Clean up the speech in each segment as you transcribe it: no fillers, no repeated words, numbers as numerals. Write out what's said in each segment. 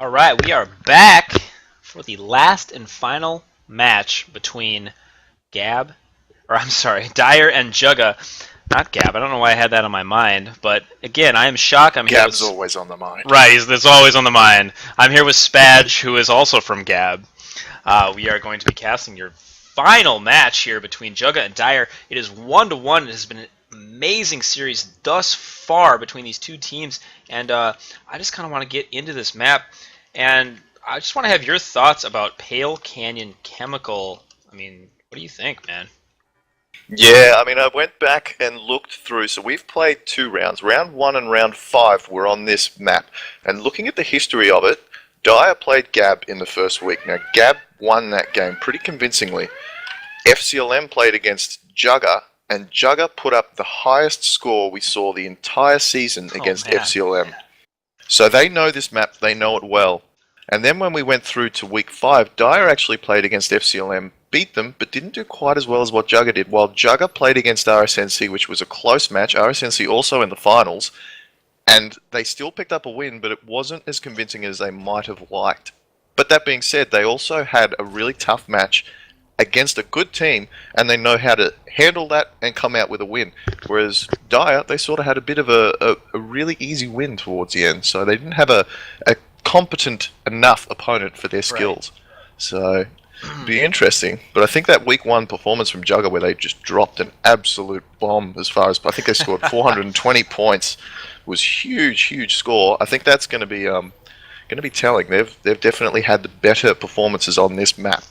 All right, we are back for the last and final match between Dyer and Jugga. Not Gab. I don't know why I had that on my mind, but again, I am shocked. I'm here Gab's with always on the mind. right. That's always on the mind. I'm here with Spadge, who is also from Gab. We are going to be casting your final match here between Jugga and Dyer. It is 1-1. It has been an amazing series thus far between these two teams, and I just kind of want to get into this map, and I just want to have your thoughts about Pale Canyon Chemical. I mean, what do you think, man? Yeah, I went back and looked through. So we've played 2 rounds. Round 1 and round 5 were on this map. And looking at the history of it, Dyer played Gab in the first week. Now, Gab won that game pretty convincingly. FCLM played against Jugga, and Jugga put up the highest score we saw the entire season against FCLM. So they know this map, they know it well. And then when we went through to week 5, Dyer actually played against FCLM, beat them, but didn't do quite as well as what Jugga did. While Jugga played against RSNC, which was a close match, RSNC also in the finals, and they still picked up a win, but it wasn't as convincing as they might have liked. But that being said, they also had a really tough match against a good team, and they know how to handle that and come out with a win. Whereas Dyer, they sort of had a bit of a really easy win towards the end, so they didn't have a competent enough opponent for their skills. Right. So it'd be interesting. But I think that week 1 performance from Jugga, where they just dropped an absolute bomb as far as I think they scored 420 points, was huge score. I think that's going to be telling. They've definitely had the better performances on this map.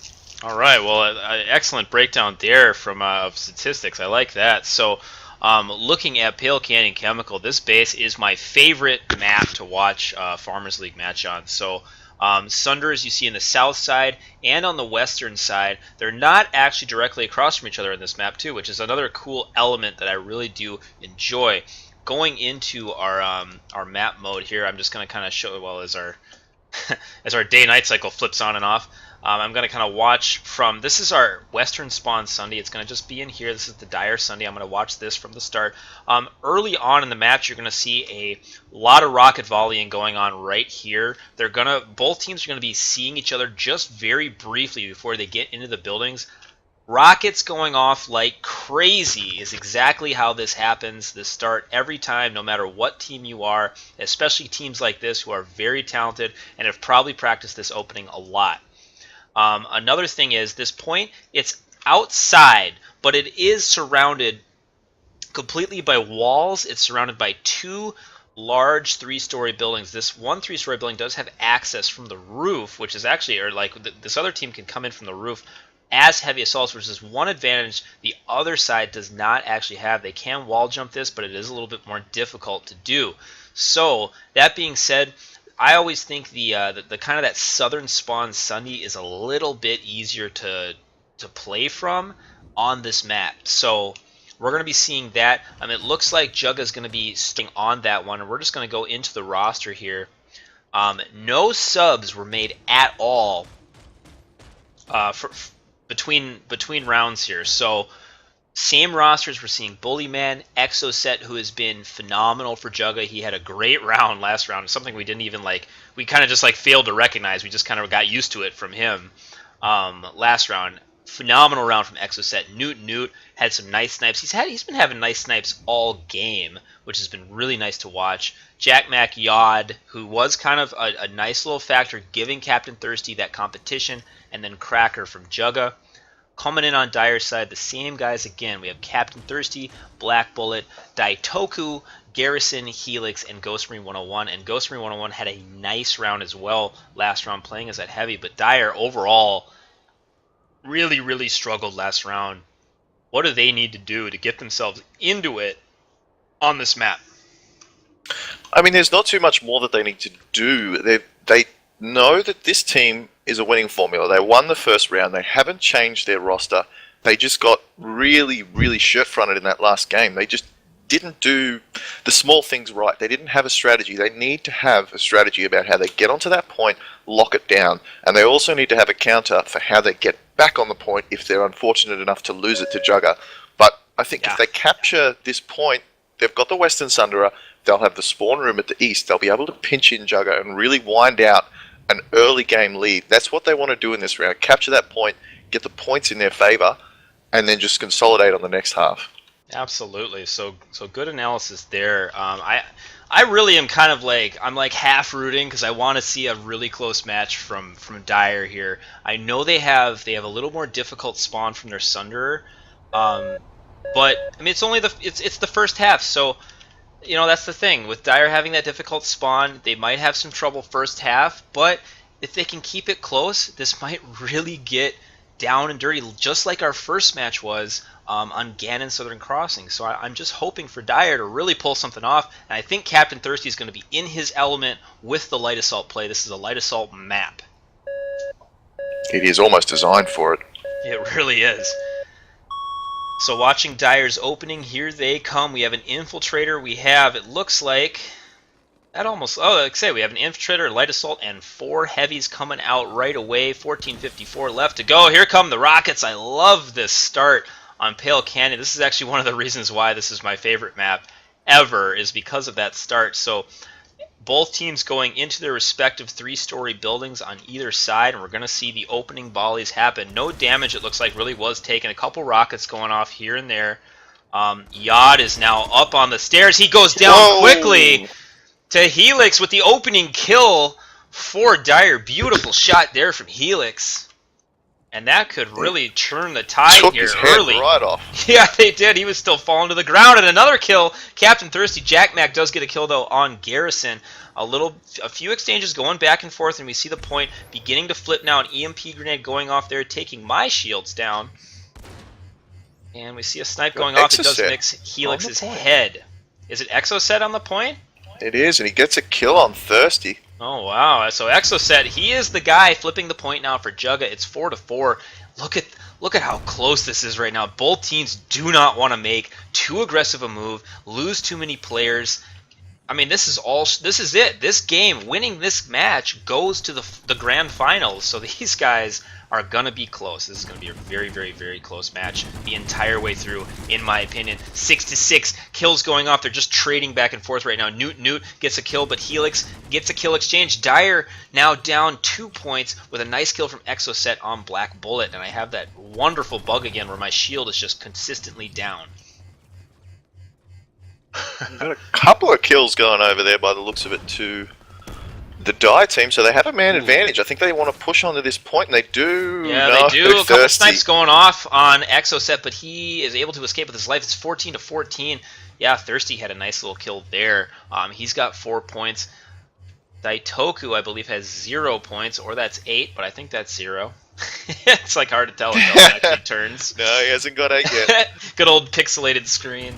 All right, well, excellent breakdown there from of statistics. I like that. So, looking at Pale Canyon Chemical, this base is my favorite map to watch Farmers League match on. So, Sunder, as you see in the south side and on the western side, they're not actually directly across from each other in this map too, which is another cool element that I really do enjoy. Going into our map mode here, I'm just going to kind of show, well, as our as our day-night cycle flips on and off, I'm going to kind of watch from, this is our Western Spawn Sunday. It's going to just be in here. This is the Dyer Sunday. I'm going to watch this from the start. Early on in the match, you're going to see a lot of rocket volleying going on right here. Both teams are going to be seeing each other just very briefly before they get into the buildings. Rockets going off like crazy is exactly how this happens. This start every time, no matter what team you are, especially teams like this who are very talented and have probably practiced this opening a lot. Another thing is this point, it's outside, but it is surrounded completely by walls. It's surrounded by 2 large 3-story buildings. This one 3-story building does have access from the roof, which is actually, or like this other team can come in from the roof as heavy assaults, which is one advantage the other side does not actually have. They can wall jump this, but it is a little bit more difficult to do. So that being said, I always think the kind of that Southern Spawn Sunday is a little bit easier to play from on this map. So we're going to be seeing that. It looks like Jugga is going to be staying on that one, and we're just going to go into the roster here. No subs were made at all between rounds here. So same rosters, we're seeing Bullyman, Exoset, who has been phenomenal for Jugga. He had a great round last round, something we didn't even we kind of just failed to recognize. We just kind of got used to it from him last round. Phenomenal round from Exoset. Newt had some nice snipes. He's been having nice snipes all game, which has been really nice to watch. Jack Mac Yod, who was kind of a nice little factor, giving Captain Thirsty that competition, and then Cracker from Jugga. Coming in on Dyer's side, the same guys again. We have Captain Thirsty, Black Bullet, Daitoku, Garrison, Helix, and Ghost Marine 101. And Ghost Marine 101 had a nice round as well last round playing as that heavy. But Dyer overall really struggled last round. What do they need to do to get themselves into it on this map? There's not too much more that they need to do. They know that this team is a winning formula. They won the first round. They haven't changed their roster. They just got really shirt-fronted in that last game. They just didn't do the small things right. They didn't have a strategy. They need to have a strategy about how they get onto that point, lock it down, and they also need to have a counter for how they get back on the point if they're unfortunate enough to lose it to Jugga. But I think if they capture this point, they've got the Western Sunderer, they'll have the spawn room at the east, they'll be able to pinch in Jugga and really wind out an early game lead. That's what they want to do in this round. Capture that point, get the points in their favor, and then just consolidate on the next half. Absolutely. So good analysis there. I really am kind of like, I'm like half rooting because I want to see a really close match from Dire here. I know they have a little more difficult spawn from their Sunderer, but I mean it's the first half, so you know that's the thing with Dire having that difficult spawn. They might have some trouble first half, but if they can keep it close, this might really get down and dirty, just like our first match was on Ganon Southern Crossing. So I'm just hoping for Dire to really pull something off, and I think Captain Thirsty is going to be in his element with the Light Assault play. This is a Light Assault map. It is almost designed for it. It really is. So watching Dire's opening, here they come. We have an Infiltrator. We have, it looks like, that almost, oh, like I say, we have an Infiltrator, Light Assault, and 4 heavies coming out right away. 14:54 left to go. Here come the Rockets. I love this start on Pale Canyon. This is actually one of the reasons why this is my favorite map ever, is because of that start. So both teams going into their respective 3-story buildings on either side, and we're going to see the opening volleys happen. No damage, it looks like, really was taken. A couple rockets going off here and there. Yod is now up on the stairs. He goes down quickly to Helix with the opening kill for Dire. Beautiful shot there from Helix. And that could really turn the tide Took here his head early. right off. Yeah, they did. He was still falling to the ground. And another kill. Captain Thirsty. Jack Mac does get a kill, though, on Garrison. A few exchanges going back and forth, and we see the point beginning to flip now. An EMP grenade going off there, taking my shields down. And we see a snipe going off. It does mix Helix's head. Is it Exocet on the point? It is, and he gets a kill on Thirsty. Oh, wow. So Exocet, he is the guy flipping the point now for JUGA. It's 4-4. Look at how close this is right now. Both teams do not want to make too aggressive a move, lose too many players. I mean, this is it. This game, winning this match, goes to the grand finals. So these guys are going to be close. This is going to be a very, very, very close match the entire way through, in my opinion. 6-6, kills going off. They're just trading back and forth right now. Newt gets a kill, but Helix gets a kill exchange. Dire now down 2 points with a nice kill from Exocet on Black Bullet. And I have that wonderful bug again where my shield is just consistently down. Got a couple of kills going over there by the looks of it to the Die team, so they have a man advantage. I think they want to push onto this point, and they do. Yeah, they do. A couple snipes going off on Exocet, but he is able to escape with his life. It's 14-14. Yeah, Thirsty had a nice little kill there. He's got 4 points. Daitoku, I believe, has 0 points, or that's 8, but I think that's 0. It's like hard to tell until it actually turns. No, he hasn't got 8 yet. Good old pixelated screen.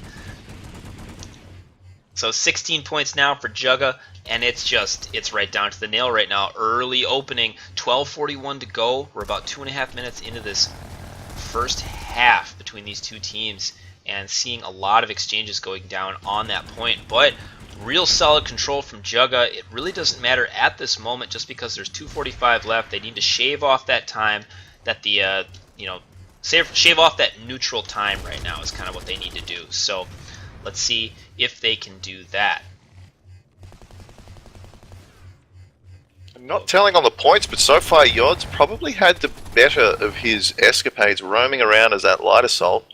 So 16 points now for JUGA, and it's right down to the nail right now. Early opening, 12:41 to go. We're about 2.5 minutes into this first half between these two teams, and seeing a lot of exchanges going down on that point. But real solid control from JUGA. It really doesn't matter at this moment, just because there's 2:45 left. They need to shave off that time that shave off that neutral time right now is kind of what they need to do. So let's see if they can do that. I'm not telling on the points, but so far Yod's probably had the better of his escapades roaming around as that Light Assault.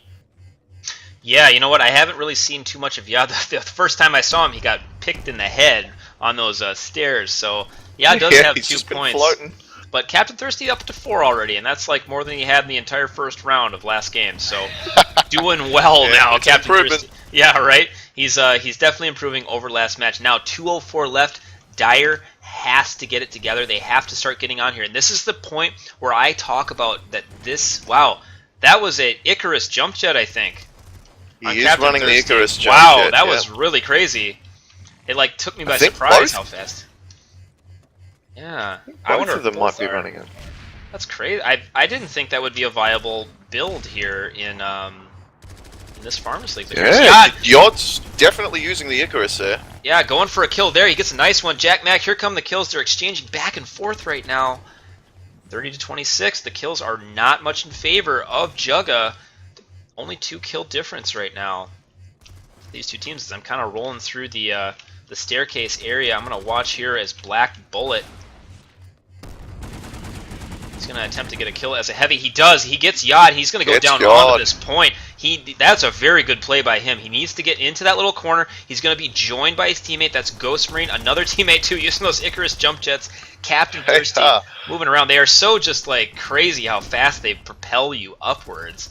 Yeah, you know what? I haven't really seen too much of Yod. The first time I saw him, he got picked in the head on those stairs. So Yod does have he's 2 just been points. floating. But Captain Thirsty up to 4 already, and that's like more than he had in the entire first round of last game. So doing well now, Captain Thirsty. Yeah, right. He's definitely improving over last match. Now 2:04 left. Dire has to get it together. They have to start getting on here, and this is the point where I talk about that. Wow, that was a Icarus jump jet, I think. He is running the Icarus jump jet. Wow, that yeah. was really crazy. It like took me by surprise how fast. Yeah, I wonder both of them might be running it. That's crazy. I didn't think that would be a viable build here in this Farmers League. Yeah, Yod's definitely using the Icarus there. Yeah, going for a kill there. He gets a nice one. Jack Mac, here come the kills. They're exchanging back and forth right now. 30-26. The kills are not much in favor of JUGA. Only 2 kill difference right now. These two teams, as I'm kind of rolling through the staircase area, I'm going to watch here as Black Bullet He's going to attempt to get a kill as a heavy. He does. He gets Yod. He's going to go down onto this point. That's a very good play by him. He needs to get into that little corner. He's going to be joined by his teammate. That's Ghost Marine. Another teammate, too, using those Icarus jump jets. Captain Thirsty moving around. They are so just, like, crazy how fast they propel you upwards.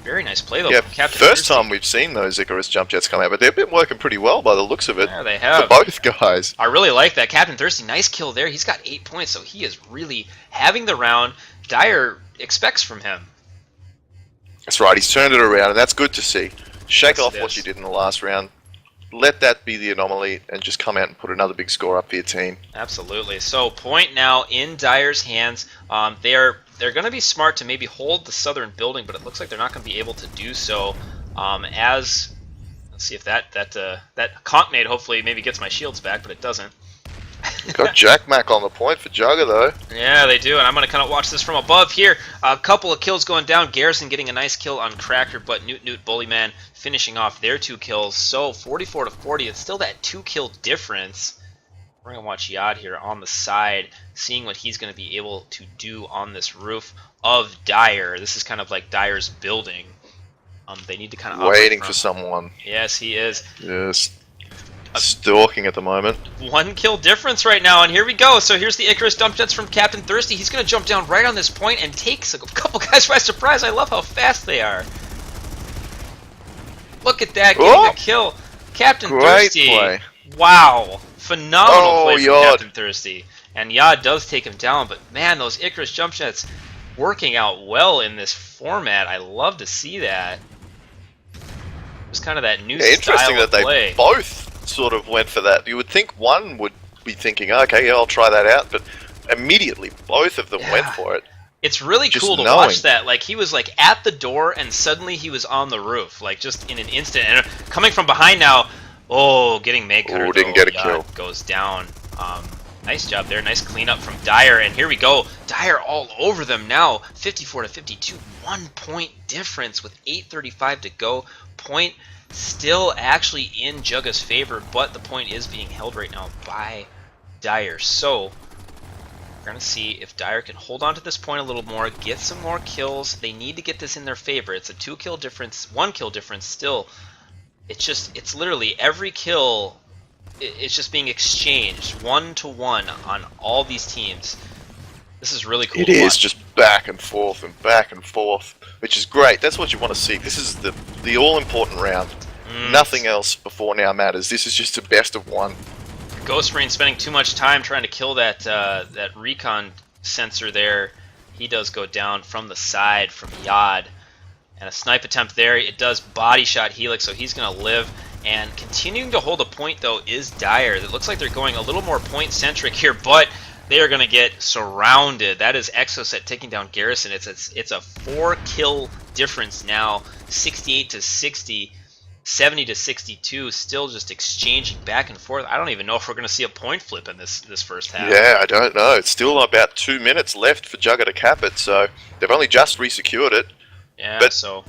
Very nice play, though. Yeah, Captain first Thirsty. time we've seen those Icarus jump jets come out, but they've been working pretty well by the looks of it. Yeah, they have. For both guys. I really like that. Captain Thirsty, nice kill there. He's got 8 points, so he is really having the round Dire expects from him. That's right, he's turned it around, and that's good to see. Shake Yes, off what you did in the last round. Let that be the anomaly, and just come out and put another big score up for your team. Absolutely. So point now in Dire's hands. They're going to be smart to maybe hold the southern building, but it looks like they're not going to be able to do so. Let's see if that Conknade hopefully maybe gets my shields back, but it doesn't. Got Jack Mac on the point for JUGA though. Yeah, they do, and I'm going to kind of watch this from above here. A couple of kills going down. Garrison getting a nice kill on Cracker, but Newt Bullyman finishing off their 2 kills. So 44 to 40, it's still that 2-kill difference. We're going to watch Yod here on the side, seeing what he's going to be able to do on this roof of Dire. This is kind of like Dire's building. They need to kind of waiting for someone. Yes, he is. Yes. Stalking at the moment. 1 kill difference right now, and here we go. So here's the Icarus dump jets from Captain Thirsty. He's going to jump down right on this point and takes a couple guys by surprise. I love how fast they are. Look at that, getting the kill. Captain Thirsty. Play. Wow. Phenomenal play from Yod. Captain Thirsty. And Yod does take him down, but man, those Icarus jump jets working out well in this format. I love to see that. It's kind of that new interesting style of that play. they both sort of went for that. You would think one would be thinking, okay, yeah, I'll try that out, but immediately both of them went for it. It's really Just cool to knowing. watch that. Like, he was like at the door and suddenly he was on the roof, like just in an instant. And coming from behind now, getting Meg Cutter. Didn't get a kill. Goes down. Nice job there. Nice cleanup from Dire. And here we go. Dire all over them now. 54 to 52. 1 point difference with 8:35 to go. Point still actually in JUGA's favor, but the point is being held right now by Dire. So we're going to see if Dire can hold on to this point a little more, get some more kills. They need to get this in their favor. It's a 2-kill difference, 1-kill difference still. It's literally every kill, it's just being exchanged 1-to-1 on all these teams. This is really cool. It is just back and forth, which is great. That's what you want to see. This is the all-important round. Nothing else before now matters. This is just a best of 1. Ghost Marine spending too much time trying to kill that recon sensor there. He does go down from the side from Yod. And a snipe attempt there. It does body shot Helix, so he's going to live. And continuing to hold a point, though, is Dire. It looks like they're going a little more point-centric here, but they are going to get surrounded. That is Exocet taking down Garrison. It's a 4-kill difference now. 68 to 60. 70 to 62, still just exchanging back and forth. I don't even know if we're going to see a point flip in this first half. Yeah, I don't know. It's still about 2 minutes left for JUGA to cap it, so they've only just resecured it. Yeah, but so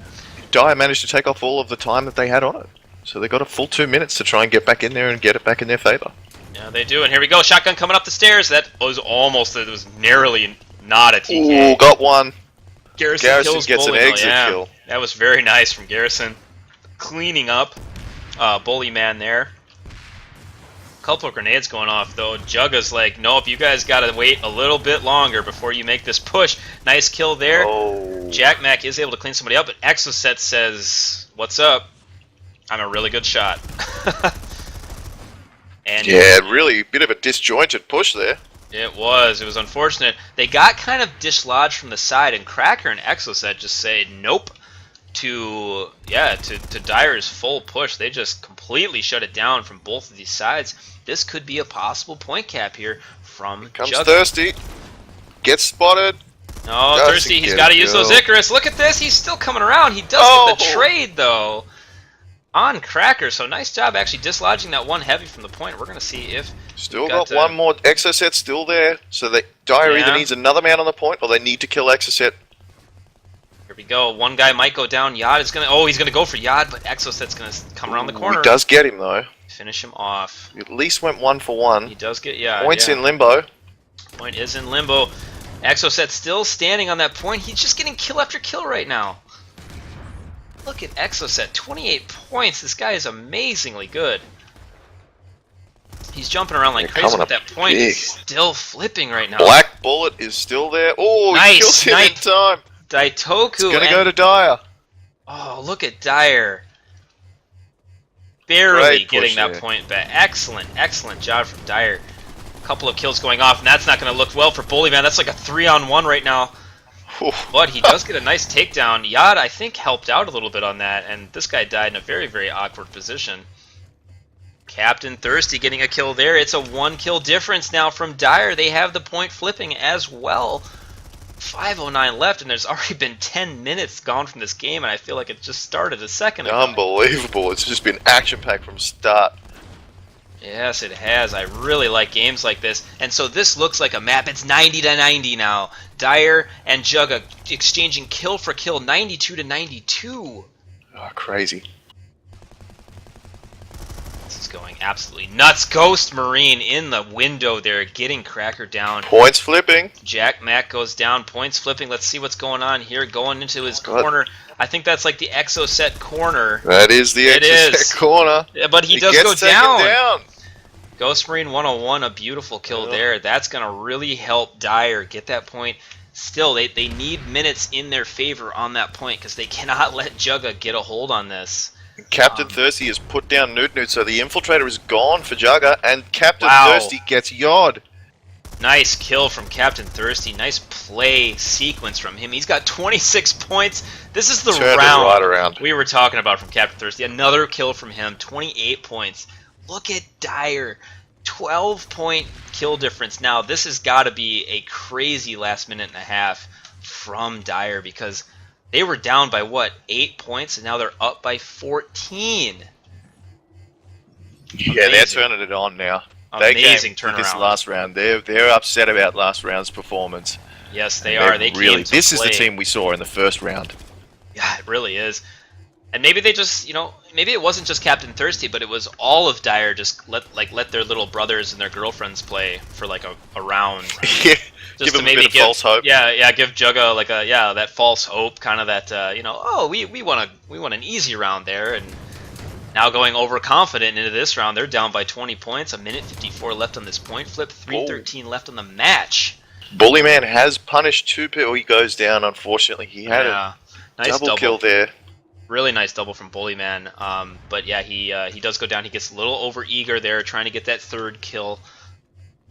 Dire managed to take off all of the time that they had on it. So they got a full 2 minutes to try and get back in there and get it back in their favor. Yeah, they do. And here we go. Shotgun coming up the stairs. That was almost, it was narrowly not a TK. Ooh, got one. Garrison kills gets an Bully, exit kill. That was very nice from Garrison. Cleaning up Bully Man there. Couple of grenades going off though. JUGA's like, nope, you guys gotta wait a little bit longer before you make this push. Nice kill there. Oh. Jack Mac is able to clean somebody up, but Exocet says, what's up? I'm a really good shot. And yeah, really a bit of a disjointed push there. It was unfortunate. They got kind of dislodged from the side, and Cracker and Exocet just say nope to Dire's full push. They just completely shut it down from both of these sides. This could be a possible point cap here from Comes JUGA. Thirsty. Gets spotted. No, Thirsty, he's got to use those Icarus. Look at this, he's still coming around. He does get the trade, though, on Cracker. So nice job actually dislodging that one heavy from the point. We're going to see if... Still got one more. Exocet still there. So Dire either needs another man on the point, or they need to kill Exocet. Here we go. One guy might go down. Yod is going to... Oh, he's going to go for Yod, but Exocet's going to come around the corner. He does get him, though. Finish him off. He at least went 1 for 1. He does get Yod. Point's in limbo. Point is in limbo. Exocet still standing on that point. He's just getting kill after kill right now. Look at Exocet, 28 points. This guy is amazingly good. He's jumping around like crazy, but that point is still flipping right now. Black Bullet is still there. Oh, nice, he kills him in time. Daitoku. It's gonna go to Dyer. Oh, look at Dyer. Barely getting that point back. Excellent, excellent job from Dyer. A couple of kills going off, and that's not going to look well for Bullyman. That's like a 3-on-1 right now. But he does get a nice takedown. Yad, I think, helped out a little bit on that, and this guy died in a very, very awkward position. Captain Thirsty getting a kill there. It's a 1-kill difference now from Dyer. They have the point flipping as well. 5:09 left, and there's already been 10 minutes gone from this game, and I feel like it just started a second ago. Unbelievable. It's just been action-packed from start. Yes, it has. I really like games like this. And so this looks like a map. It's 90-90 now. Dyer and JUGA exchanging kill for kill, 92-92. Oh, crazy. This is going absolutely nuts. Ghost Marine in the window there, getting Cracker down. Points flipping. Jack Mac goes down. Points flipping. Let's see what's going on here. Going into his corner. I think that's like the Exocet corner. That is the Exocet corner. But he does go down. Ghost Marine 101, a beautiful kill there. That's going to really help Dyer get that point. Still, they need minutes in their favor on that point because they cannot let JUGA get a hold on this. Captain Thirsty has put down Newt, so the Infiltrator is gone for JUGA, and Captain Thirsty gets Yod. Nice kill from Captain Thirsty. Nice play sequence from him. He's got 26 points. This is the round we were talking about from Captain Thirsty. Another kill from him, 28 points. Look at Dyer, 12-point kill difference. Now, this has got to be a crazy last minute and a half from Dyer because they were down by, what, 8 points, and now they're up by 14. Yeah, they're turning it on now. Amazing turnaround. This last round, they're upset about last round's performance. Yes, they are. They really. This is the team we saw in the first round. Yeah, it really is. And maybe they just, maybe it wasn't just Captain Thirsty, but it was all of Dyer just let their little brothers and their girlfriends play for like a round. Yeah, just give to them maybe a bit of false hope. Yeah, give JUGA like that false hope, kind of that we want an easy round there, and now going overconfident into this round, they're down by 20 points. A minute 54 left on this point flip. 3:13 left on the match. Bullyman has punished 2 people. He goes down. Unfortunately, he had a nice double kill there. Really nice double from Bullyman. But yeah, he does go down. He gets a little over eager there, trying to get that 3rd kill.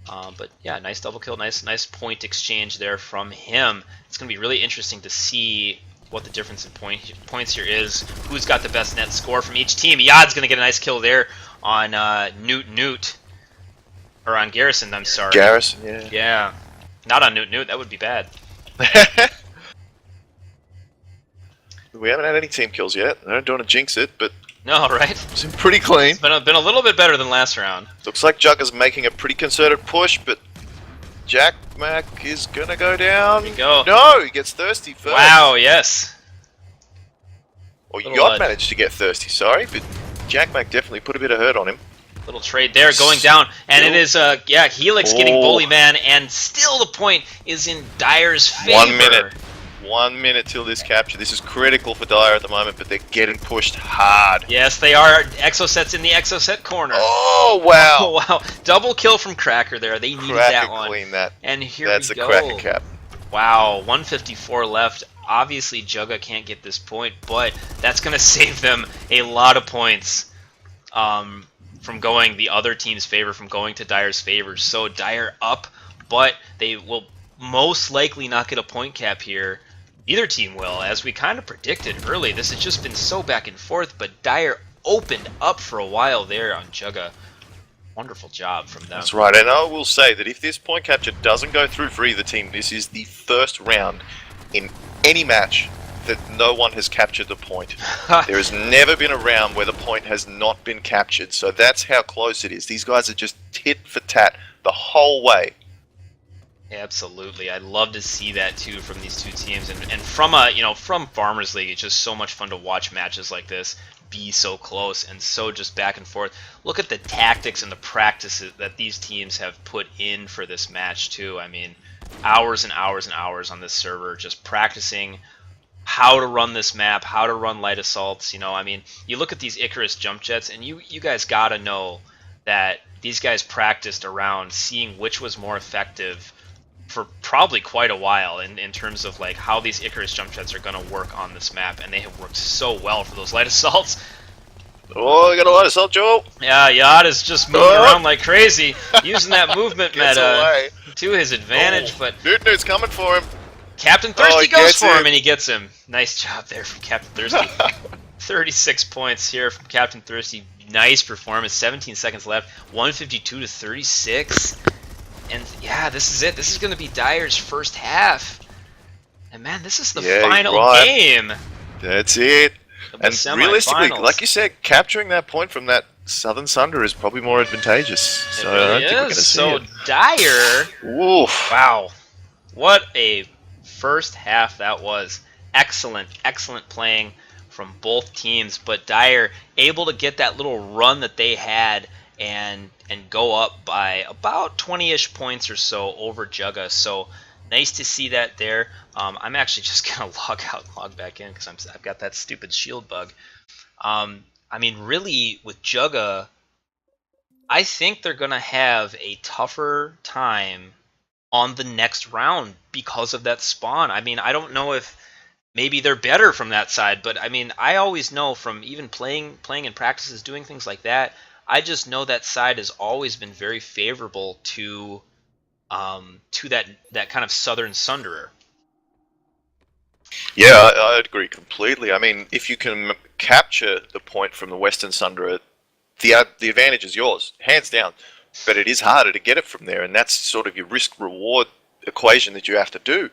But yeah, nice double kill, nice point exchange there from him. It's gonna be really interesting to see what the difference in points here is. Who's got the best net score from each team? Yad's gonna get a nice kill there on Newt, or on Garrison. I'm sorry. Garrison, yeah. Yeah, not on Newt. That would be bad. We haven't had any team kills yet. I don't want to jinx it, but no, right? It's been pretty clean. It's been a little bit better than last round. Looks like JUGA's making a pretty concerted push, but Jack Mac is gonna go down. Here we go. No, he gets Thirsty first. Wow, yes. Or Yod managed to get Thirsty, sorry, but Jack Mac definitely put a bit of hurt on him. Little trade there, going down, and it is Helix getting Bullyman, and still the point is in Dyer's favor. 1 minute till this capture. This is critical for Dyer at the moment, but they're getting pushed hard. Yes, they are. Exocet's in the Exocet corner. Oh, wow. Oh, wow. Double kill from Cracker there. They needed that one. Clean that. And here That's we go. That's a Cracker cap. Wow, 154 left. Obviously, JUGA can't get this point, but that's going to save them a lot of points from going the other team's favor, from going to Dyer's favor. So Dyer up, but they will most likely not get a point cap here. Either team will, as we kind of predicted early. This has just been so back and forth, but Dyer opened up for a while there on JUGA. Wonderful job from them. That's right, and I will say that if this point capture doesn't go through for either team, this is the first round in any match that no one has captured the point. There has never been a round where the point has not been captured, so that's how close it is. These guys are just tit for tat the whole way. Absolutely, I'd love to see that too from these two teams, and from from Farmers League, it's just so much fun to watch matches like this be so close and so just back and forth. Look at the tactics and the practices that these teams have put in for this match too. I mean, hours and hours and hours on this server just practicing how to run this map, how to run light assaults. You know, I mean, you look at these Icarus jump jets, and you guys gotta know that these guys practiced around seeing which was more effective for probably quite a while in terms of like how these Icarus jump jets are gonna work on this map, and they have worked so well for those light assaults. Oh, I got a light assault, Joel. Yeah, Yad is just moving around like crazy, using that movement Gets meta away. to his advantage, but Newton's coming for him. Captain Thirsty he goes gets for him him. and he gets him. Nice job there from Captain Thirsty. 36 points here from Captain Thirsty. Nice performance. 17 seconds left. 152 to 36. And yeah, this is it. This is going to be Dire's first half. And man, this is the final game. That's it. And realistically, semifinals. like you said, capturing that point from that Southern Sunder is probably more advantageous. So It really I don't think we're going is. to see So it. Dire, Oof. wow, what a first half that was. Excellent, excellent playing from both teams. But Dire able to get that little run that they had and go up by about 20-ish points or so over JUGA. So nice to see that there. I'm actually just gonna log out and log back in because I've got that stupid shield bug. I mean, really, with JUGA, I think they're gonna have a tougher time on the next round because of that spawn. I mean, I don't know if maybe they're better from that side, but I mean, I always know from even playing in practices, doing things like that, I just know that side has always been very favorable to that kind of Southern Sunderer. Yeah, I agree completely. I mean, if you can capture the point from the Western Sunderer, the advantage is yours, hands down. But it is harder to get it from there, and that's sort of your risk-reward equation that you have to do.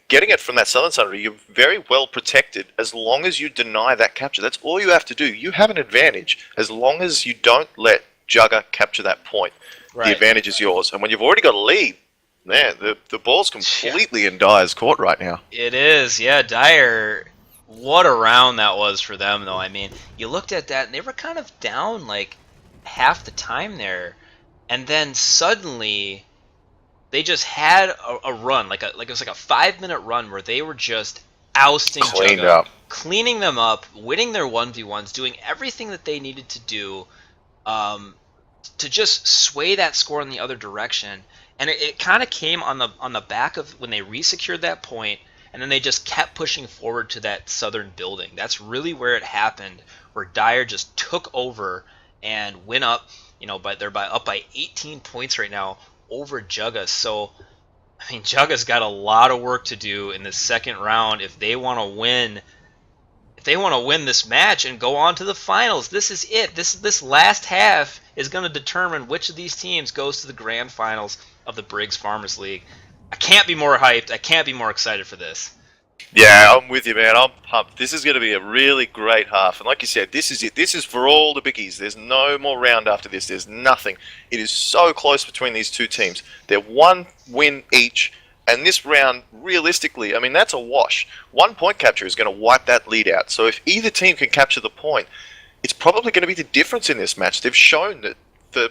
Getting it from that Southern Sunderer, you're very well protected as long as you deny that capture. That's all you have to do. You have an advantage as long as you don't let JUGA capture that point. Right. The advantage is yours. And when you've already got a lead, man, the ball's completely in Dire's court right now. It is, yeah. Dire, what a round that was for them, though. I mean, you looked at that, and they were kind of down like half the time there, and then suddenly they just had a run, like it was like a 5-minute run where they were just ousting Cleaned JUGA, up. cleaning them up, winning their 1v1s, doing everything that they needed to do to just sway that score in the other direction. And it kind of came on the back of when they resecured that point, and then they just kept pushing forward to that southern building. That's really where it happened, where Dire just took over and went up. You know, they're up by 18 points right now over JUGA. So, I mean, JUGA's got a lot of work to do in the second round if they want to win. If they want to win this match and go on to the finals, this is it. This last half is going to determine which of these teams goes to the grand finals of the Briggs Farmers League. I can't be more hyped. I can't be more excited for this. Yeah, I'm with you, man. I'm pumped. This is going to be a really great half. And like you said, this is it. This is for all the biggies. There's no more round after this. There's nothing. It is so close between these two teams. They're one win each. And this round, realistically, I mean, that's a wash. 1 point capture is going to wipe that lead out. So if either team can capture the point, it's probably going to be the difference in this match. They've shown that the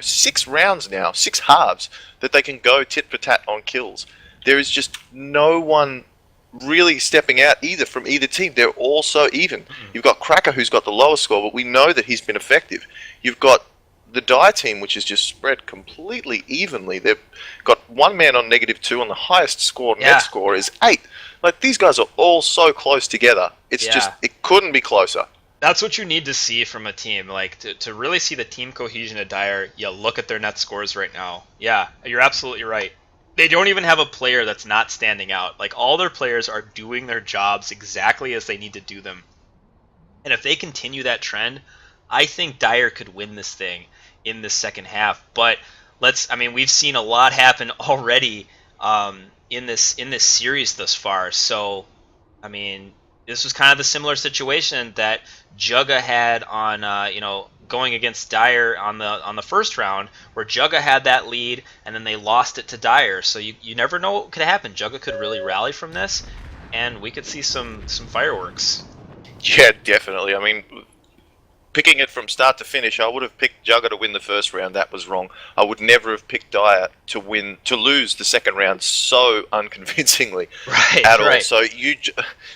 6 rounds now, 6 halves, that they can go tit for tat on kills. There is just no one really stepping out either from either team. They're all so even. You've got Cracker, who's got the lowest score, but we know that he's been effective. You've got the Dire team, which is just spread completely evenly. They've got one man on -2, and the highest score net score is 8. Like, these guys are all so close together. It's just, it couldn't be closer. That's what you need to see from a team. Like, to really see the team cohesion of Dire, you look at their net scores right now. Yeah, you're absolutely right. They don't even have a player that's not standing out. Like, all their players are doing their jobs exactly as they need to do them. And if they continue that trend, I think Dire could win this thing in the second half. But we've seen a lot happen already in this series thus far. So, I mean, this was kind of the similar situation that JUGA had on going against Dire on the first round, where JUGA had that lead and then they lost it to Dire. So you never know what could happen. JUGA could really rally from this, and we could see some fireworks. Yeah, definitely. I mean, picking it from start to finish, I would have picked JUGA to win the first round. That was wrong. I would never have picked Dire to lose the second round so unconvincingly at all. So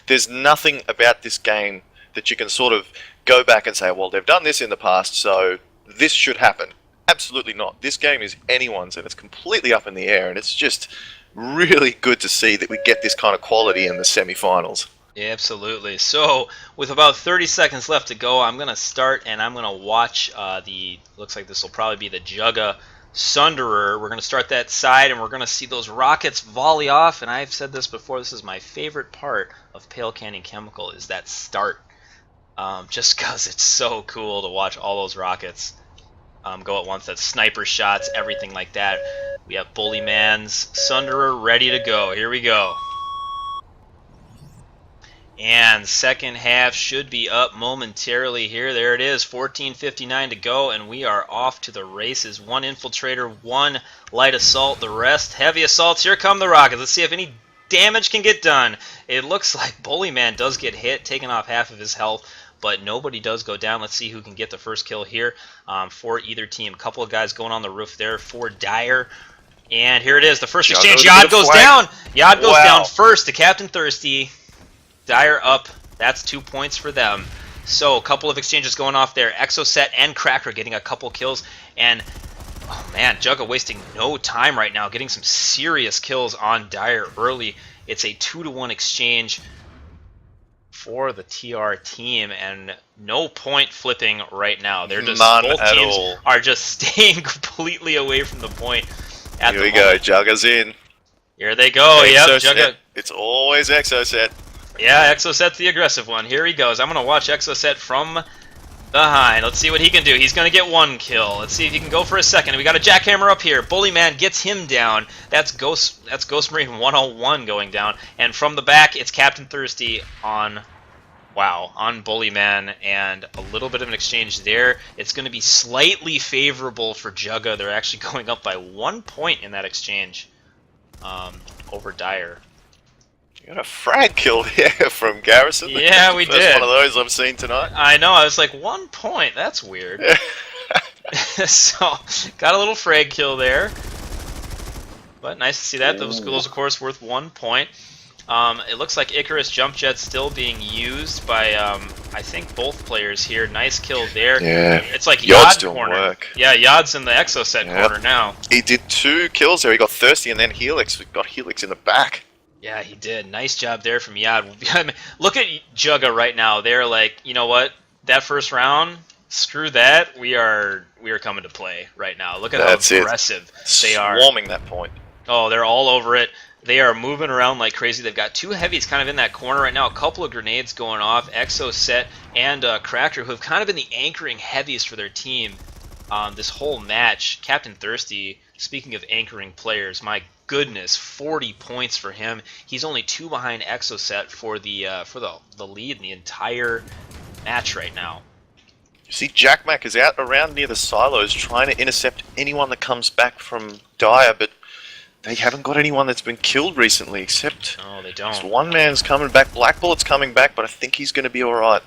there's nothing about this game that you can sort of go back and say, well, they've done this in the past, so this should happen. Absolutely not. This game is anyone's, and it's completely up in the air, and it's just really good to see that we get this kind of quality in the semi-finals. Yeah, absolutely. So, with about 30 seconds left to go, I'm going to start and I'm going to watch looks like this will probably be the JUGA Sunderer. We're going to start that side and we're going to see those rockets volley off. And I've said this before, this is my favorite part of Pale Canyon Chemical, is that start. Just because it's so cool to watch all those rockets go at once. That's sniper shots, everything like that. We have Bully Man's Sunderer ready to go. Here we go. And second half should be up momentarily here. There it is, 14:59 to go, and we are off to the races. One infiltrator, one light assault, the rest heavy assaults. Here come the rockets. Let's see if any damage can get done. It looks like Bully Man does get hit, taking off half of his health, but nobody does go down. Let's see who can get the first kill here for either team. A couple of guys going on the roof there for Dire. And here it is, the first exchange. Yod goes down. Yod goes down first to Captain Thirsty. Dire up. That's 2 points for them. So a couple of exchanges going off there. Exocet and Cracker getting a couple kills. And, oh man, JUGA wasting no time right now, getting some serious kills on Dire early. It's a 2-to-1 exchange for the TR team, and no point flipping right now. They're just both teams are just staying completely away from the point. Here we go. JUGA's in. Here they go. Yep, JUGA. It's always Exocet. Yeah, Exocet's the aggressive one. Here he goes. I'm going to watch Exocet from behind. Let's see what he can do. He's going to get one kill. Let's see if he can go for a second. We got a jackhammer up here. Bully Man gets him down. That's Ghost Marine 101 going down. And from the back, it's Captain Thirsty on Bully Man, and a little bit of an exchange there. It's going to be slightly favorable for JUGA. They're actually going up by 1 point in that exchange over Dire. Got a frag kill here from Garrison. Yeah, we did. One of those I've seen tonight. I know. I was like, 1 point. That's weird. So, got a little frag kill there. But nice to see that. Those, of course, worth 1 point. It looks like Icarus Jump Jet's still being used by, I think, both players here. Nice kill there. Yeah. It's like Yod's corner. Work. Yeah, Yod's in the Exocet corner now. He did 2 kills there. He got Thirsty and then Helix. We got Helix in the back. Yeah, he did. Nice job there from Yod. I mean, look at JUGA right now. They're like, you know what? That first round, screw that. We are coming to play right now. Look at how aggressive they are. Swarming that point. Oh, they're all over it. They are moving around like crazy. They've got 2 heavies kind of in that corner right now. A couple of grenades going off. Exocet and Cracker, who have kind of been the anchoring heavies for their team this whole match. Captain Thirsty, speaking of anchoring players, my goodness, 40 points for him. He's only 2 behind Exocet for the lead in the entire match right now. You see, Jack Mac is out around near the silos trying to intercept anyone that comes back from Dire, but they haven't got anyone that's been killed recently, except they don't. One man's coming back. Black Bullet's coming back, but I think he's going to be alright.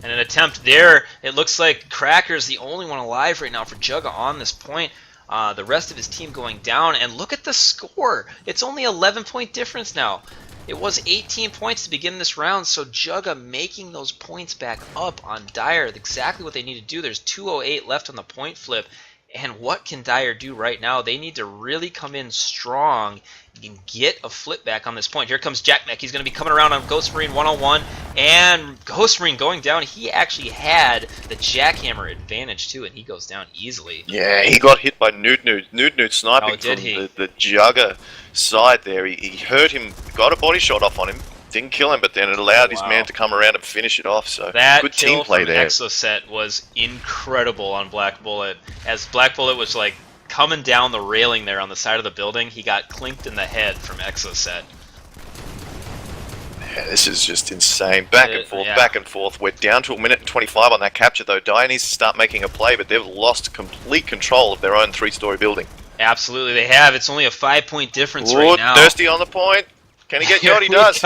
And an attempt there. It looks like Cracker's the only one alive right now for JUGA on this point. The rest of his team going down, and look at the score. It's only 11-point difference now. It was 18 points to begin this round, so JUGA making those points back up on Dire. Exactly what they need to do. There's 2:08 left on the point flip, and what can Dire do right now? They need to really come in strong and get a flip back on this point. Here comes Jack Mech. He's going to be coming around on Ghost Marine 101, and Ghost Marine going down. He actually had the jackhammer advantage too, and he goes down easily. Yeah, he got hit by Nude sniping from the JUGA side there. He hurt him, got a body shot off on him, didn't kill him, but then it allowed his man to come around and finish it off. So that good team play there. Exocet was incredible on Black Bullet. As Black Bullet was like coming down the railing there on the side of the building, he got clinked in the head from Exocet. Yeah, this is just insane. Back and forth, back and forth. We're down to 1 minute and 25 on that capture though. Dire needs to start making a play, but they've lost complete control of their own 3-story building. Absolutely, they have. It's only a 5-point difference right now. Thirsty on the point. Can he get Yod? He does.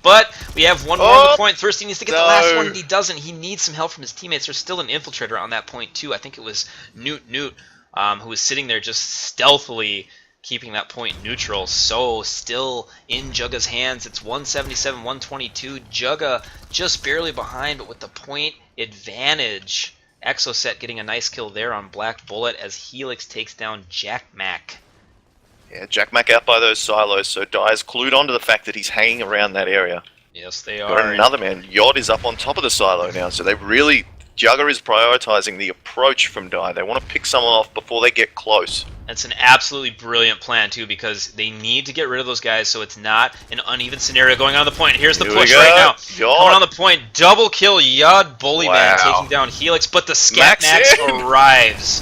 But we have one more on the point. Thirsty needs to get the last one, no. and he doesn't. He needs some help from his teammates. There's still an infiltrator on that point, too. I think it was Newt, who was sitting there just stealthily keeping that point neutral. So still in JUGA's hands. It's 177-122. JUGA just barely behind, but with the point advantage. Exocet getting a nice kill there on Black Bullet as Helix takes down Jack Mac. Yeah, Jack Mac out by those silos, so Dire's clued onto the fact that he's hanging around that area. Yes, they are. Got another man. Yod is up on top of the silo now, so they really... JUGA is prioritizing the approach from Dire. They want to pick someone off before they get close. That's an absolutely brilliant plan, too, because they need to get rid of those guys so it's not an uneven scenario going on the point. Here's the push right now. Yod. Coming on the point, double kill, Yod Bully Man taking down Helix, but the Scat Max arrives.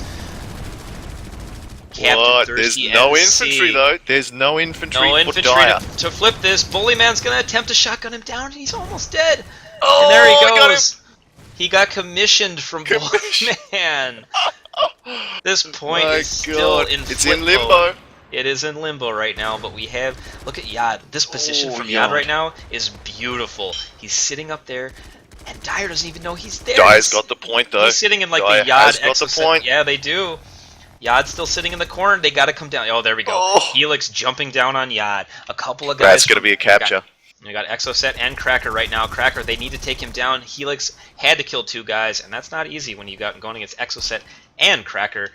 What? There's no infantry, though. There's no infantry for Dire. To flip this. Bully Man's going to attempt to shotgun him down, and he's almost dead. Oh, and there he goes. He got commissioned from Bully Man. This point is still in flip It's in limbo. It is in limbo right now, but we have... Look at Yod. This position from Yod right now is beautiful. He's sitting up there, and Dire doesn't even know he's there. Dire's got the point, though. He's sitting in like Dire the Yod has got the point. Yeah, they do. Yod's still sitting in the corner. They got to come down. Oh, there we go. Oh. Helix jumping down on Yod. A couple of guys... That's going to be a capture. We got Exocet and Cracker right now. Cracker, they need to take him down. Helix had to kill 2 guys, and that's not easy when you got going against Exocet and Cracker.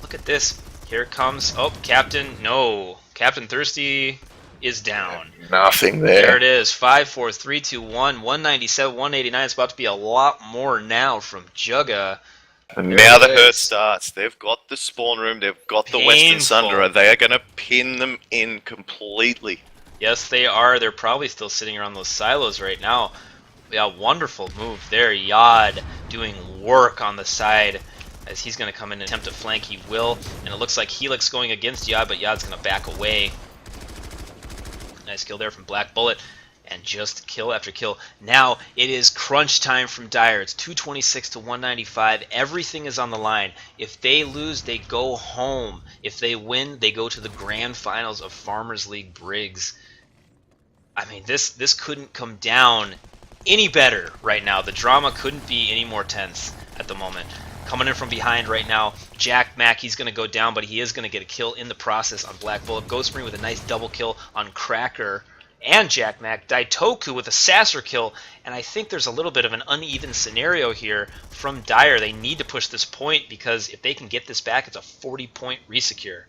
Look at this. Here comes... Oh, Captain. No. Captain Thirsty is down. Nothing there. There it is. 5, 4, 3, 2, 1. 197, 189. It's about to be a lot more now from JUGA. And now the hurt starts. They've got the spawn room. They've got the Western Sundra. They are going to pin them in completely. Yes, they are. They're probably still sitting around those silos right now. Yeah, wonderful move there. Yod doing work on the side as he's going to come in and attempt to flank. He will. And it looks like Helix going against Yod, but Yod's going to back away. Nice kill there from Black Bullet. And just kill after kill. Now it is crunch time from Dire. It's 226 to 195. Everything is on the line. If they lose, they go home. If they win, they go to the grand finals of Farmers League Briggs. I mean, this couldn't come down any better right now. The drama couldn't be any more tense at the moment. Coming in from behind right now, Jack Mac, he's going to go down, but he is going to get a kill in the process on Black Bullet. Ghost Marine with a nice double kill on Cracker and Jack Mac. Daitoku with a Sasser kill, and I think there's a little bit of an uneven scenario here from Dire. They need to push this point because if they can get this back, it's a 40-point resecure.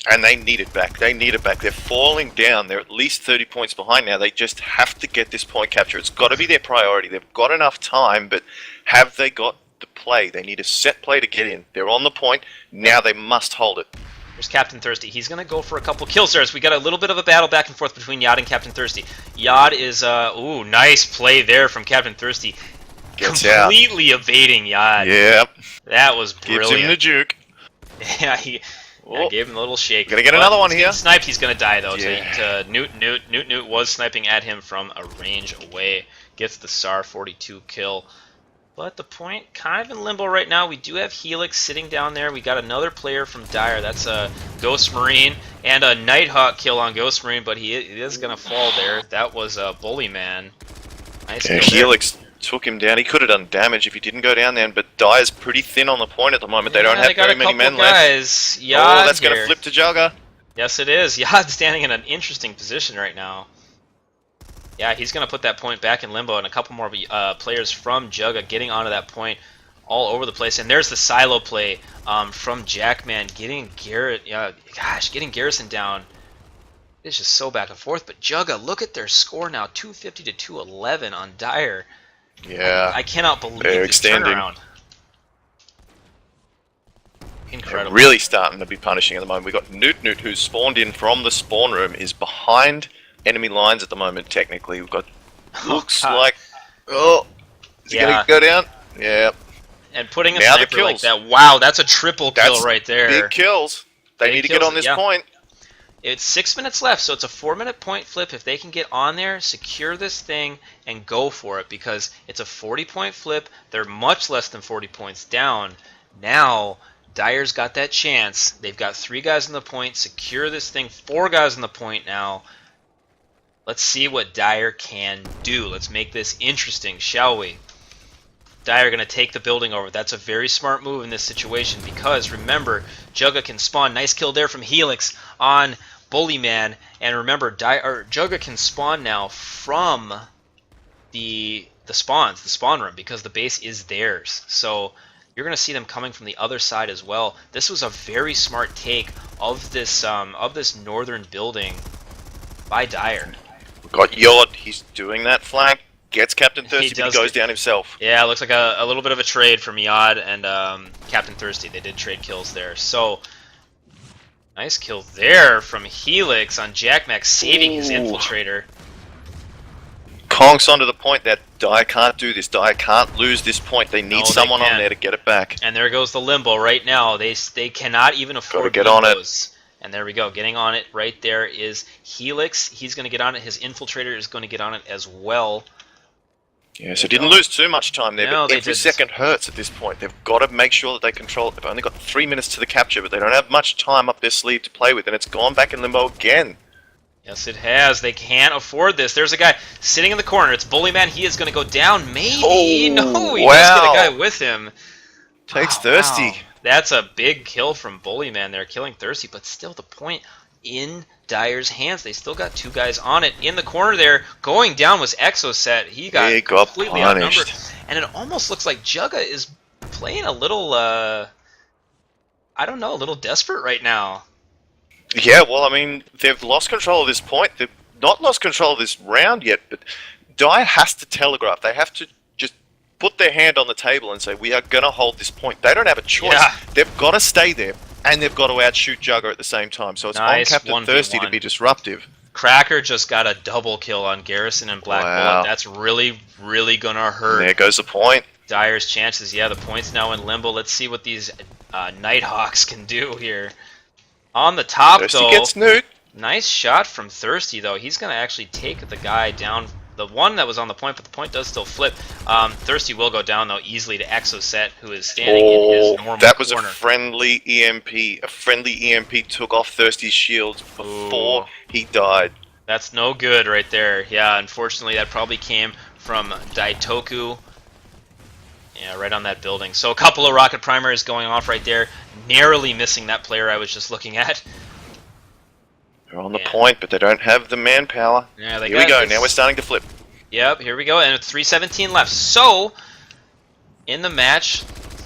And they need it back. They need it back. They're falling down. They're at least 30 points behind now. They just have to get this point capture. It's got to be their priority. They've got enough time, but have they got the play? They need a set play to get in. They're on the point. Now they must hold it. There's Captain Thirsty. He's going to go for a couple kills there. So we got a little bit of a battle back and forth between Yod and Captain Thirsty. Yod is, ooh, nice play there from Captain Thirsty. Completely evading Yod. Yep. That was brilliant. Gives him the juke. Yeah, I gave him a little shake. Gonna get another one here. Sniped, he's gonna die though. Yeah. To Newt was sniping at him from a range away. Gets the SAR 42 kill. But the point kind of in limbo right now. We do have Helix sitting down there. We got another player from Dire. That's a Ghost Marine and a Nighthawk kill on Ghost Marine, but he is gonna fall there. That was a Bully Man. Nice. Yeah, Helix took him down. He could have done damage if he didn't go down there, but Dire's pretty thin on the point at the moment. They don't have very many men left. Oh, that's going to flip to JUGA. Yes, it is. Yod's standing in an interesting position right now. Yeah, he's going to put that point back in limbo, and a couple more players from JUGA getting onto that point all over the place. And there's the silo play from Jackman getting getting Garrison down. It's just so back and forth. But JUGA, look at their score now, 250 to 211 on Dire. Yeah, I cannot believe this turnaround. Incredible. They're really starting to be punishing at the moment. We've got Newt, who's spawned in from the spawn room, is behind enemy lines at the moment, technically. We've got, looks like, is he going to go down? Yeah. And putting a sniper like that, wow, that's a triple kill right there. Big kills. They need to get on this point. It's 6 minutes left, so it's a 4-minute point flip. If they can get on there, secure this thing, and go for it, because it's a 40-point flip. They're much less than 40 points down. Now, Dire's got that chance. They've got 3 guys on the point. Secure this thing. 4 guys on the point now. Let's see what Dire can do. Let's make this interesting, shall we? Dire going to take the building over. That's a very smart move in this situation because, remember, JUGA can spawn. Nice kill there from Helix on Bullyman. And remember, JUGA can spawn now from the spawns, the spawn room, because the base is theirs. So you're going to see them coming from the other side as well. This was a very smart take of this northern building by Dire. We've got Yod. He's doing that flank. Gets Captain Thirsty, but he goes down himself. Yeah, it looks like a little bit of a trade from Yod and Captain Thirsty. They did trade kills there. So, nice kill there from Helix on JackMax, saving his infiltrator. Kong's onto the point that Dire can't do this. Dire can't lose this point. They need someone on there to get it back. And there goes the Limbo right now. They cannot even afford to get on it. And there we go. Getting on it right there is Helix. He's going to get on it. His infiltrator is going to get on it as well. Yeah, so didn't lose too much time there, No, but every second hurts at this point. They've got to make sure that they control it. They've only got 3 minutes to the capture, but they don't have much time up their sleeve to play with, and it's gone back in limbo again. Yes, it has. They can't afford this. There's a guy sitting in the corner. It's Bullyman. He is going to go down. Maybe. Oh, no, he does get a guy with him. Takes Thirsty. Wow. That's a big kill from Bullyman there, killing Thirsty, but still the point in Dire's hands. They still got 2 guys on it. In the corner there, going down was Exoset. He got completely outnumbered. And it almost looks like JUGA is playing a little, I don't know, a little desperate right now. Yeah, well, I mean, they've lost control of this point. They've not lost control of this round yet, but Dire has to telegraph. They have to just put their hand on the table and say, we are going to hold this point. They don't have a choice. Yeah. They've got to stay there. And they've got to outshoot JUGA at the same time, so it's on Captain Thirsty to be disruptive. Cracker just got a double kill on Garrison and Black Bullet. That's really, really gonna hurt. There goes the point. Dire's chances. Yeah, the point's now in limbo. Let's see what these Nighthawks can do here. On the top, Thirsty though, gets nuked. Nice shot from Thirsty, though. He's gonna actually take the guy down. The one that was on the point, but the point does still flip. Thirsty will go down, though, easily to Exoset, who is standing in his normal that was corner. A friendly EMP. A friendly EMP took off Thirsty's shields before he died. That's no good right there. Yeah, unfortunately, that probably came from Daitoku. Yeah, right on that building. So a couple of rocket primaries going off right there, narrowly missing that player I was just looking at. They're on the point, but they don't have the manpower. Yeah, here we go. Now we're starting to flip. Yep, here we go. And it's 3:17 left. So, in the match,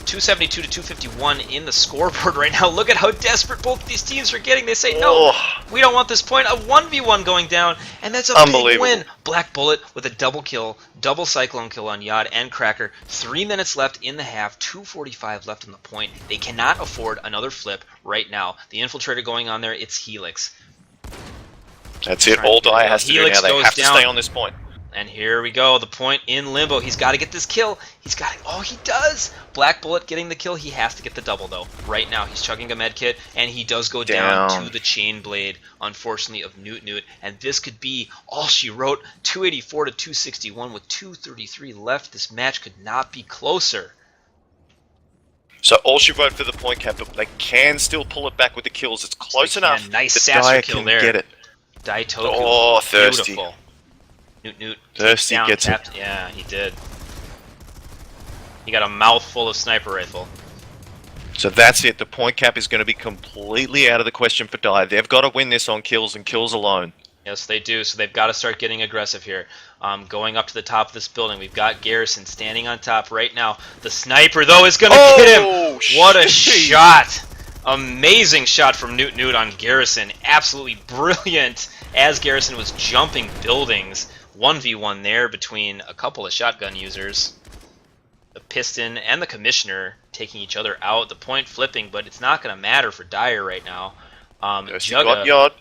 272 to 251 in the scoreboard right now. Look at how desperate both these teams are getting. They say, no, we don't want this point. A 1v1 going down, and that's a big win. Black Bullet with a double kill, double Cyclone kill on Yod and Cracker. 3 minutes left in the half, 2:45 left on the point. They cannot afford another flip right now. The infiltrator going on there, it's Helix. That's it. All Dire has to do now. They have to stay on this point. And here we go. The point in limbo. He's got to get this kill. He's got to... Oh, he does! Black Bullet getting the kill. He has to get the double, though. Right now, he's chugging a med kit, and he does go down to the chain blade, unfortunately, of Newt. And this could be all she wrote. 284 to 261 with 2:33 left. This match could not be closer. So all she wrote for the point cap, but they can still pull it back with the kills. It's close enough. Nice Sasser kill there. Get it. Daitoku. Oh, Thirsty. Beautiful. Newt. Thirsty gets it. Yeah, he did. He got a mouthful of sniper rifle. So that's it. The point cap is going to be completely out of the question for Dire. They've got to win this on kills and kills alone. Yes, they do. So they've got to start getting aggressive here. Going up to the top of this building. We've got Garrison standing on top right now. The sniper, though, is going to get him. What a shot. Amazing shot from Newt on Garrison. Absolutely brilliant as Garrison was jumping buildings. 1v1 there between a couple of shotgun users. The Piston and the Commissioner taking each other out. The point flipping, but it's not going to matter for Dire right now. JUGA got.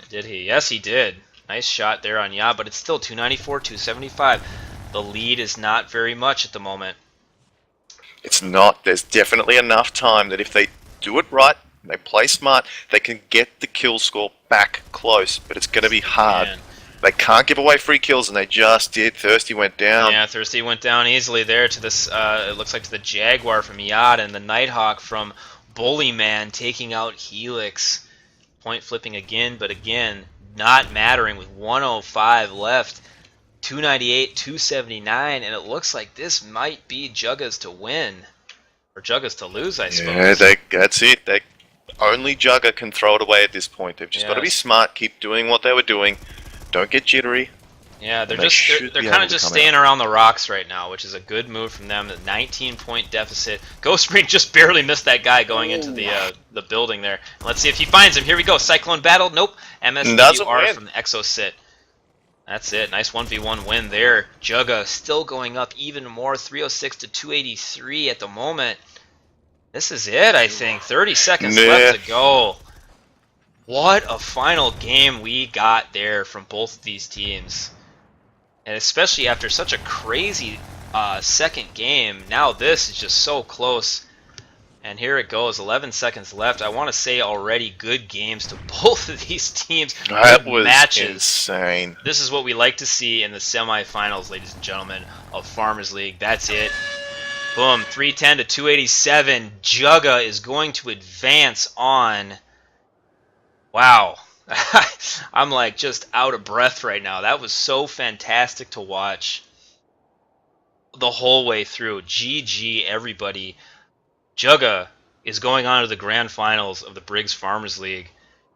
Did he? Yes, he did. Nice shot there on Yod, but it's still 294, 275. The lead is not very much at the moment. It's not. There's definitely enough time that if they do it right, they play smart, they can get the kill score back close, but it's going to be hard. Man. They can't give away free kills, and they just did. Thirsty went down. Yeah, Thirsty went down easily there to this, it looks like to the Jaguar from Yod, and the Nighthawk from Bullyman taking out Helix. Point flipping again, but again, not mattering with 105 left. 298, 279, and it looks like this might be JUGA's to win. Or JUGA's to lose, I suppose. Yeah, that's it. Only JUGA can throw it away at this point. They've just got to be smart, keep doing what they were doing. Don't get jittery. Yeah, they're kind of just staying around the rocks right now, which is a good move from them. The 19-point deficit. Ghost Ring just barely missed that guy going into the building there. Let's see if he finds him. Here we go. Cyclone battle. Nope. MSWR from the Exosit. That's it. Nice 1v1 win there. JUGA still going up even more. 306 to 283 at the moment. This is it, I think. 30 seconds left to go. What a final game we got there from both of these teams. And especially after such a crazy second game, now this is just so close. And here it goes, 11 seconds left. I want to say already good games to both of these teams. That was matches. Insane. This is what we like to see in the semifinals, ladies and gentlemen, of Farmers League. That's it. Boom, 310 to 287. JUGA is going to advance on. Wow. I'm like just out of breath right now. That was so fantastic to watch the whole way through. GG, everybody. JUGA is going on to the grand finals of the Briggs Farmers League.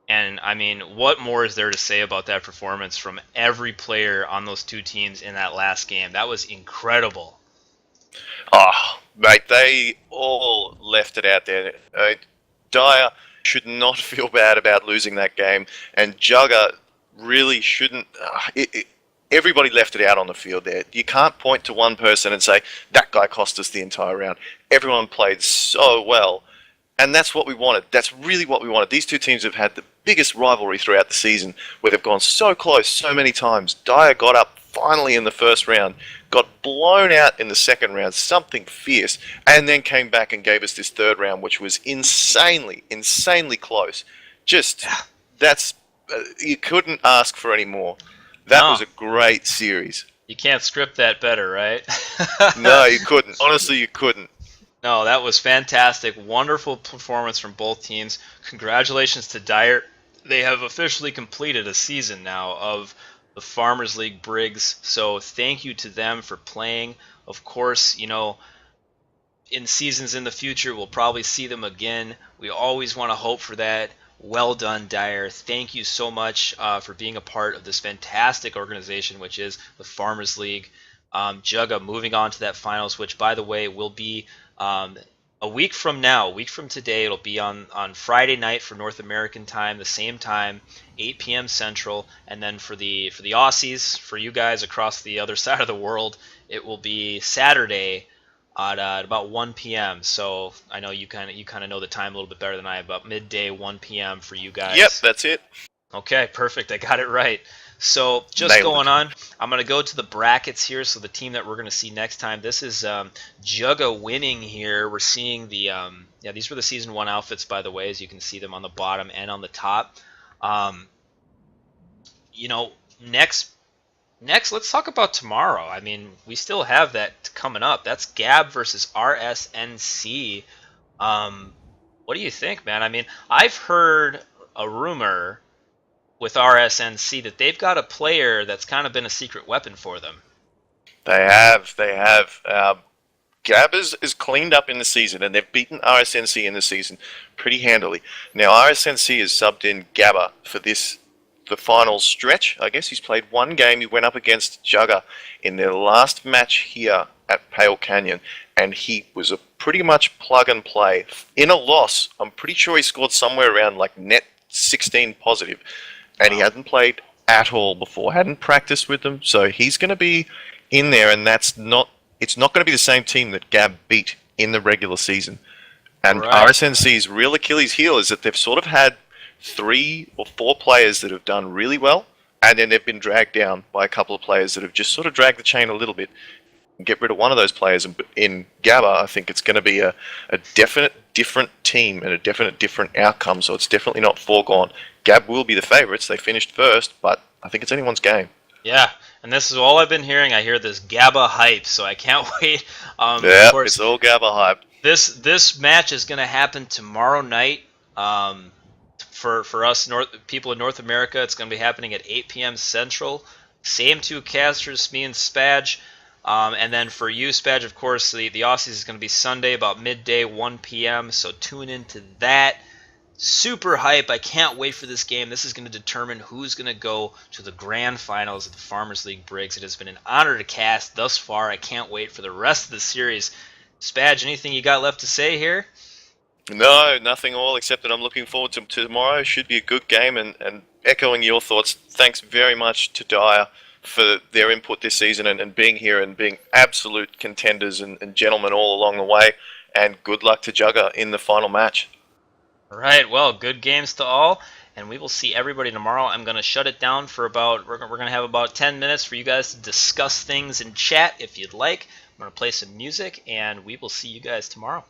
And, I mean, what more is there to say about that performance from every player on those two teams in that last game? That was incredible. Oh, mate, they all left it out there. Dyer should not feel bad about losing that game, and JUGA really shouldn't. Everybody left it out on the field there. You can't point to one person and say, that guy cost us the entire round. Everyone played so well, and that's what we wanted. That's really what we wanted. These two teams have had the biggest rivalry throughout the season, where they've gone so close so many times. Dyer got up finally in the first round, got blown out in the second round, something fierce, and then came back and gave us this third round, which was insanely close. Just, you couldn't ask for any more. That was a great series. You can't script that better, right? No, you couldn't. Honestly, you couldn't. No, that was fantastic. Wonderful performance from both teams. Congratulations to Dyer. They have officially completed a season now of the Farmers League Briggs. So thank you to them for playing. Of course, you know, in seasons in the future, we'll probably see them again. We always want to hope for that. Well done, Dyer. Thank you so much for being a part of this fantastic organization, which is the Farmers League. JUGA moving on to that finals, which, by the way, will be a week from now, a week from today. It'll be on Friday night for North American time, the same time, 8 p.m. Central. And then for the Aussies, for you guys across the other side of the world, it will be Saturday at about 1 p.m. So I know you kind of know the time a little bit better than I, about midday, 1 p.m. for you guys. Yep, that's it. Okay, perfect. I got it right. So just going on, I'm going to go to the brackets here. So the team that we're going to see next time, this is JUGA winning here. We're seeing the, these were the Season 1 outfits, by the way, as you can see them on the bottom and on the top. You know, next, let's talk about tomorrow. I mean, we still have that coming up. That's Gab versus RSNC. What do you think, man? I mean, I've heard a rumor with RSNC that they've got a player that's kind of been a secret weapon for them. They have. Gab is cleaned up in the season, and they've beaten RSNC in the season pretty handily. Now, RSNC has subbed in Gabba for the final stretch. I guess he's played one game. He went up against JUGA in their last match here at Pale Canyon, and he was a pretty much plug and play. In a loss, I'm pretty sure he scored somewhere around like net 16 positive. And he hadn't played at all before, hadn't practiced with them, so he's going to be in there, and it's not going to be the same team that Gab beat in the regular season. And RSNC's real Achilles heel is that they've sort of had 3 or 4 players that have done really well, and then they've been dragged down by a couple of players that have just sort of dragged the chain a little bit. Get rid of one of those players, and in Gabba, I think it's going to be a definite different team and a definite different outcome, so it's definitely not foregone. Gab will be the favourites. They finished first, but I think it's anyone's game. Yeah, and this is all I've been hearing. I hear this Gabba hype, so I can't wait. Yeah, it's all Gabba hype. This match is going to happen tomorrow night, For us people in North America, it's going to be happening at 8 p.m. Central. Same two casters, me and Spaj. And then for you, Spaj, of course, the Aussies is going to be Sunday about midday, 1 p.m. So tune into that. Super hype. I can't wait for this game. This is going to determine who's going to go to the grand finals of the Farmers League Briggs. It has been an honor to cast thus far. I can't wait for the rest of the series. Spaj, anything you got left to say here? No, nothing all, except that I'm looking forward to tomorrow. Should be a good game, and echoing your thoughts, thanks very much to Dyer for their input this season and being here and being absolute contenders and gentlemen all along the way. And good luck to JUGA in the final match. All right, well, good games to all, and we will see everybody tomorrow. I'm going to shut it down for we're going to have about 10 minutes for you guys to discuss things in chat if you'd like. I'm going to play some music, and we will see you guys tomorrow.